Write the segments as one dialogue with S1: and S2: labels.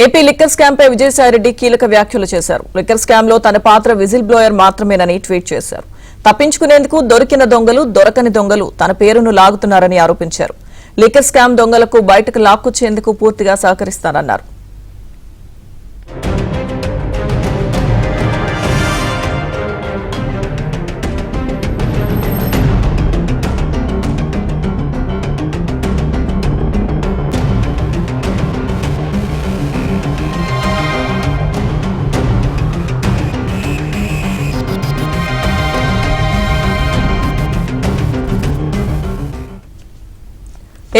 S1: AP liquor scam పై విజయసాయిరెడ్డి కీలక వ్యాఖ్యలు చేశారు. లిక్కర్ స్కామ్ లో తన పాత్ర విజిల్ బ్లోయర్ మాత్రమేనని ట్వీట్ చేశారు. తప్పించుకునేందుకు దొరికిన దొంగలు దొరకని దొంగలు తన పేరును లాగుతున్నారని ఆరోపించారు. లిక్కర్ స్కామ్ దొంగలకు బయటకు లాక్కొచ్చేందుకు పూర్తిగా సహకరిస్తానన్నారు.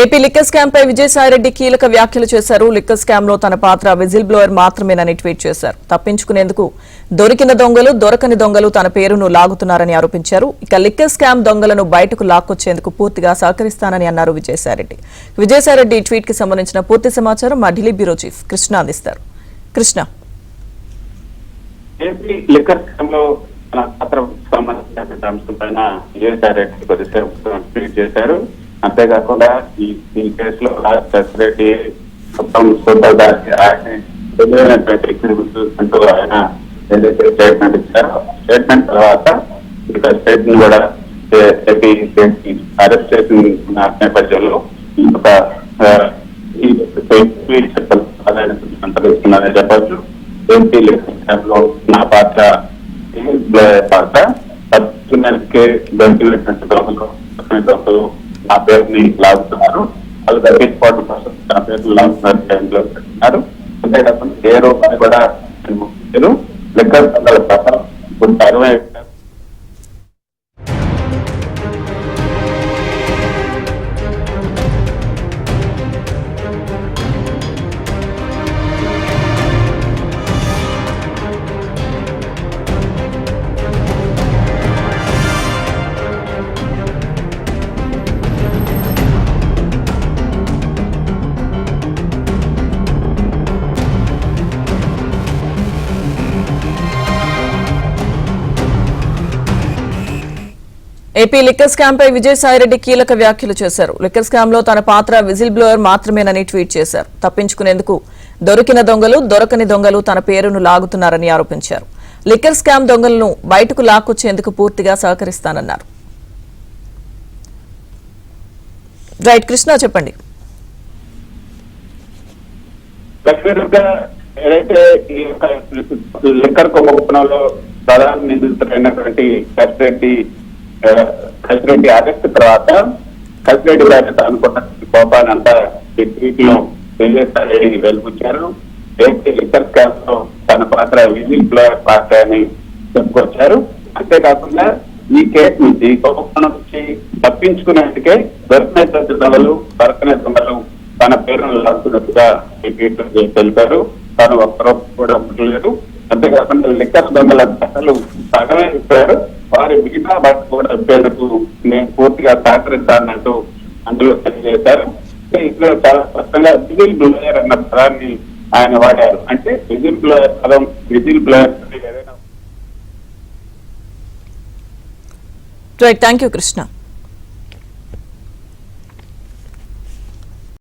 S1: ఏపీ లిక్కర్ స్కామ్ పై విజయసాయిరెడ్డి కీలక వ్యాఖ్యలు చేశారు. లిక్కర్ స్కామ్ లో తన పాత్ర విజిల్ బ్లోయర్ మాత్రమేనని ట్వీట్ చేశారు. తప్పించుకునేందుకు దొరికిన దొంగలు దొరకని దొంగలు తన పేరును లాగుతున్నారని ఆరోపించారు. ఇక లిక్కర్ స్కామ్ దొంగలను బయటకు లాక్కొచ్చేందుకు పూర్తిగా సహకరిస్తానని అన్నారు విజయసాయిరెడ్డి. విజయసాయిరెడ్డి ట్వీట్ కి సంబంధించిన పూర్తి సమాచారం మా ఢిల్లీ బ్యూరో చీఫ్ కృష్ణ అందిస్తారు. కృష్ణ,
S2: ఏపీ లిక్కర్ స్కామ్ లో తన పాత్ర సంబంధించిన అంశంపైన విజయసాయిరెడ్డి కొద్దిసేపు ట్వీట్ చేశారు. అంతేకాకుండా ఈ కేసులో రెడ్డి మొత్తం అంటూ ఆయన ఏదైతే స్టేట్మెంట్ ఇచ్చారో స్టేట్మెంట్ తర్వాత ఇక స్టేట్ ని కూడా ఏపీ అరెస్ట్ చేసిన నేపథ్యంలో అంతరిస్తున్నారని చెప్పచ్చు. ఏపీ లిక్కర్ లో నా పాత్ర తప్పించుకునేందుకే దొరికినటువంటి దొంగలు నా పేరుని లాగుతున్నారు. వాళ్ళు తగ్గించుకోవడం కోసం నా పేరు లాగుతున్నారు. అంతేకాకుండా ఏ రూపాయలు కూడా లిక్కర్ దొంగల ప్రకారం ఇప్పుడు 60
S1: ఏపీ లిక్కర్ స్కామ్ పై విజయసాయిరెడ్డి కీలక వ్యాఖ్యలు చేశారు. లిక్కర్ స్కామ్ లో తన పాత్ర విజిల్ బ్లోయర్ మాత్రమేనని ట్వీట్ చేశారు. తప్పించుకునేందుకు దొరికిన దొంగలు దొరకని దొంగలు తన పేరును లాగుతున్నారని ఆరోపించారు. లిక్కర్ స్కామ్ దొంగలను బయటకు లాక్కొచ్చేందుకు పూర్తిగా సహకరిస్తానన్నారు. రైట్ కృష్ణ, చెప్పండి.
S2: ఏదైతే ఈ లిక్కర్ కుంభకోణంలో ప్రధాన నిందితులైనటువంటి కసిరెడ్డి అరెస్ట్ తర్వాత కసిరెడ్డి గారి అనుకున్న కోపాన్ని అంతా ఈ ట్వీట్ లో విజయసాయిరెడ్డి వెలుపుచ్చారు. ఏపీ లిక్కర్ స్కామ్ లో తన పాత్ర విజిల్ బ్లోయర్ పాత్ర అని చెప్పుకొచ్చారు. అంతేకాకుండా ఈ కేసు నుంచి కుంభకోణం నుంచి తప్పించుకునేందుకే దొరికిన దొంగలు దొరకనే దొంగలు తన పేరును లాగుతున్నట్టుగా ఈ ట్వీట్ లో తెలిపారు. తాను ఒక్కరూ కూడా ఉండలేదు. అంతేకాకుండా లిక్కర్ దొంగల కథలు సగమే చెప్పారు. వారి మిగతా బట్ట కూడా చెప్పేందుకు నేను పూర్తిగా సహకరిస్తానంటూ అందులో తెలియజేశారు. ఇందులో చాలా స్పష్టంగా విజిల్ బ్లోయర్ అన్న పదాన్ని ఆయన వాడారు. అంటే విజిల్ బ్లోయర్ పదం విజిల్ బ్లోయర్ ఏదైనా.
S1: Right, thank you Krishna.